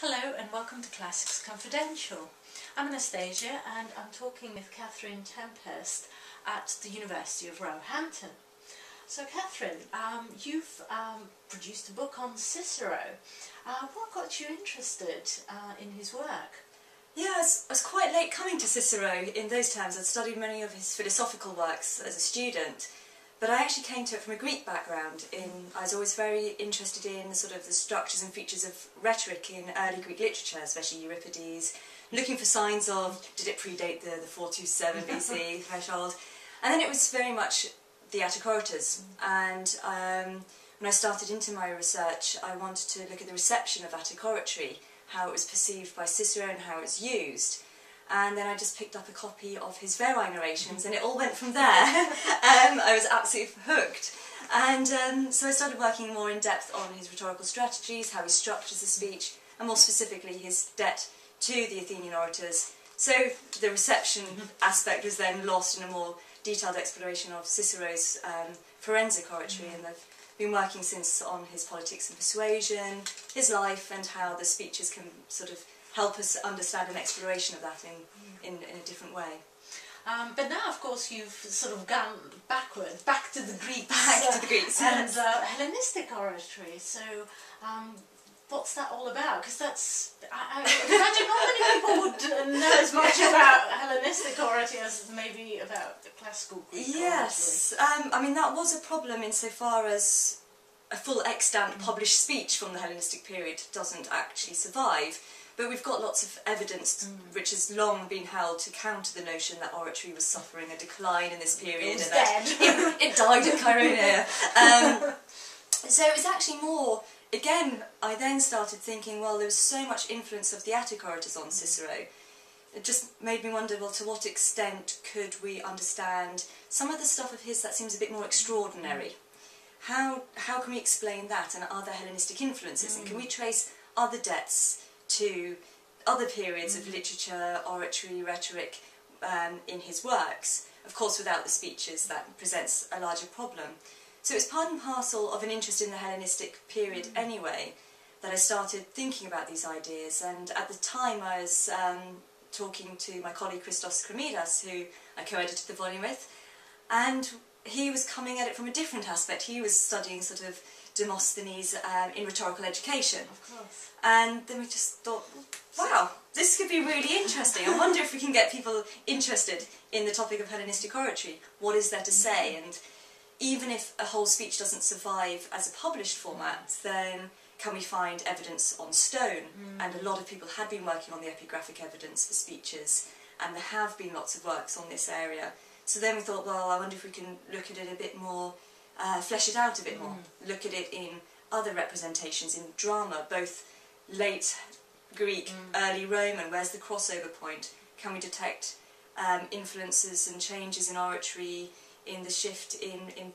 Hello and welcome to Classics Confidential. I'm Anastasia and I'm talking with Kathryn Tempest at the University of Roehampton. So Kathryn, you've produced a book on Cicero. What got you interested in his work? Yeah, I was quite late coming to Cicero in those terms. I'd studied many of his philosophical works as a student, but I actually came to it from a Greek background. I was always very interested in the structures and features of rhetoric in early Greek literature, especially Euripides, looking for signs of, did it predate the 427 BC threshold? And then it was very much the Attic orators. And when I started into my research, I wanted to look at the reception of Attic oratory, how it was perceived by Cicero and how it's used. And then I just picked up a copy of his Veri narrations and it all went from there. I was absolutely hooked. And so I started working more in depth on his rhetorical strategies, how he structures the speech, and more specifically his debt to the Athenian orators. So the reception aspect was then lost in a more detailed exploration of Cicero's forensic oratory, and I've been working since on his politics and persuasion, his life, and how the speeches can sort of help us understand an exploration of that in a different way. But now, of course, you've sort of gone backwards, back to the Greeks. Back to the Greeks, and Hellenistic oratory. So, what's that all about? Because that's, I imagine not many people would know as much about Hellenistic oratory as maybe about the classical Greek oratory. Yes, I mean that was a problem insofar as a full extant published speech from the Hellenistic period doesn't actually survive. But we've got lots of evidence which has long been held to counter the notion that oratory was suffering a decline in this period. It was dead. It died at Chaeronea. So it was actually more, again, I then started thinking, well, there was so much influence of the Attic orators on Cicero. It just made me wonder, well, to what extent could we understand some of the stuff of his that seems a bit more extraordinary? How can we explain that, and are there Hellenistic influences? And can we trace other debts to other periods of literature, oratory, rhetoric in his works? Of course, without the speeches, that presents a larger problem. So it's part and parcel of an interest in the Hellenistic period anyway, that I started thinking about these ideas. And at the time I was talking to my colleague Christos Kremidas, who I co-edited the volume with, and he was coming at it from a different aspect. He was studying sort of Demosthenes in rhetorical education. Of course. And then we just thought, wow, this could be really interesting. I wonder if we can get people interested in the topic of Hellenistic oratory. What is there to say? And even if a whole speech doesn't survive as a published format, then can we find evidence on stone? And a lot of people had been working on the epigraphic evidence for speeches, and there have been lots of works on this area. So then we thought, well, I wonder if we can look at it a bit more, flesh it out a bit more, look at it in other representations, in drama, both late Greek, early Roman. Where's the crossover point? Can we detect influences and changes in oratory, in the shift in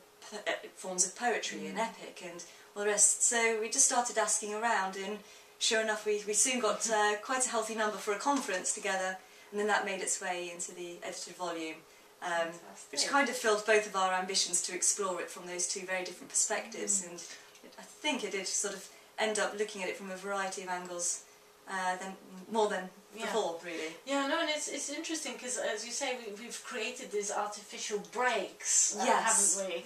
forms of poetry and epic and all the rest? So we just started asking around, and sure enough we soon got quite a healthy number for a conference together, and then that made its way into the edited volume. Which kind of filled both of our ambitions to explore it from those two very different perspectives, and I think it did sort of end up looking at it from a variety of angles, more than before, really. Yeah, no, and it's interesting because, as you say, we've created these artificial breaks, yes, haven't we?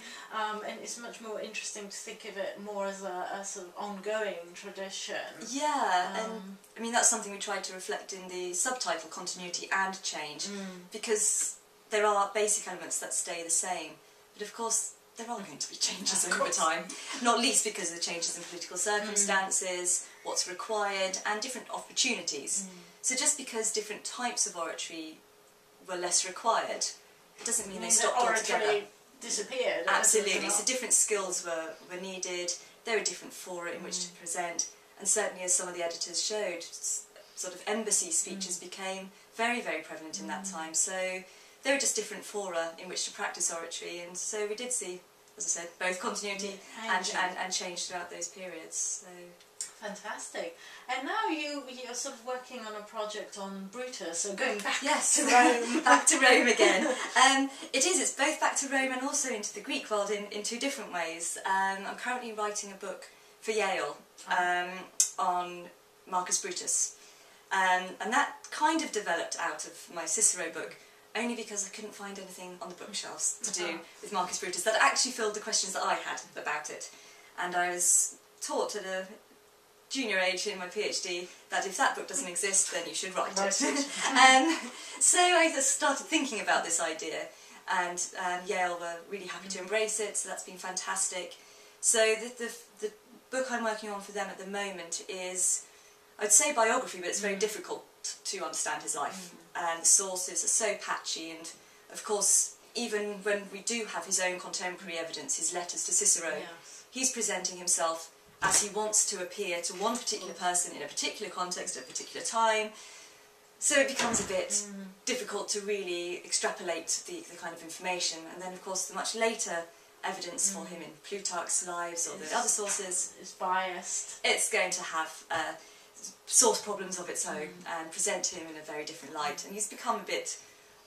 And it's much more interesting to think of it more as a sort of ongoing tradition. Yeah, and I mean that's something we tried to reflect in the subtitle, Continuity and Change, because there are basic elements that stay the same, but of course there are going to be changes over time, not least because of the changes in political circumstances, what's required, and different opportunities. So just because different types of oratory were less required, it doesn't mean they stopped altogether. Disappeared. Absolutely, so different skills were needed, there were different fora in which to present, and certainly as some of the editors showed, sort of embassy speeches became very, very prevalent in that time. So there were just different fora in which to practice oratory, and so we did see, as I said, both continuity and change throughout those periods. So. Fantastic. And now you're sort of working on a project on Brutus, so going back yes, to Rome. Back to Rome again. It's both back to Rome and also into the Greek world in two different ways. I'm currently writing a book for Yale on Marcus Brutus. And that kind of developed out of my Cicero book, only because I couldn't find anything on the bookshelves to do with Marcus Brutus that actually filled the questions that I had about it. And I was taught at a junior age in my PhD that if that book doesn't exist, then you should write it. So I just started thinking about this idea, and Yale were really happy to embrace it, so that's been fantastic. So the book I'm working on for them at the moment is, I'd say biography, but it's very difficult to understand his life. And the sources are so patchy, and of course, even when we do have his own contemporary evidence, his letters to Cicero, he's presenting himself as he wants to appear to one particular person in a particular context at a particular time. So it becomes a bit difficult to really extrapolate the kind of information. And then, of course, the much later evidence for him in Plutarch's Lives or the other sources is biased. It's going to have source problems of its own and present him in a very different light. And he's become a bit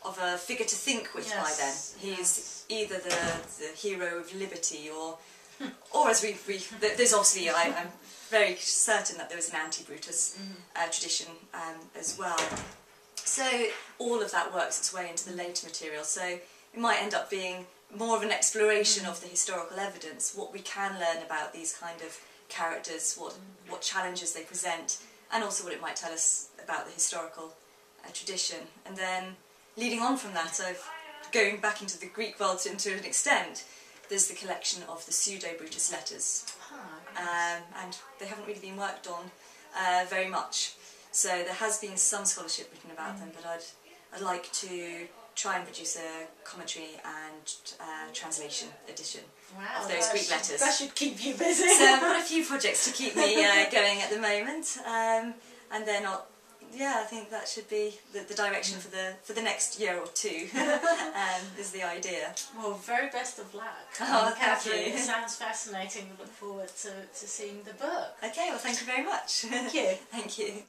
of a figure to think with by then. He's either the hero of liberty or as there's obviously, I'm very certain that there was an anti-Brutus tradition as well. So all of that works its way into the later material. So it might end up being more of an exploration of the historical evidence, what we can learn about these kind of characters, what challenges they present, and also what it might tell us about the historical tradition. And then leading on from that, going back into the Greek world to an extent, there's the collection of the pseudo-Brutus letters, and they haven't really been worked on very much. So there has been some scholarship written about them, but I'd like to try and produce a commentary and translation edition of those Greek letters. That should keep you busy. So I've got a few projects to keep me going at the moment, and then I think that should be the direction for the next year or two. Is the idea. Well, very best of luck. Oh, Kathryn, thank you. it sounds fascinating. We look forward to seeing the book. Okay, well, thank you very much. Thank you. Thank you.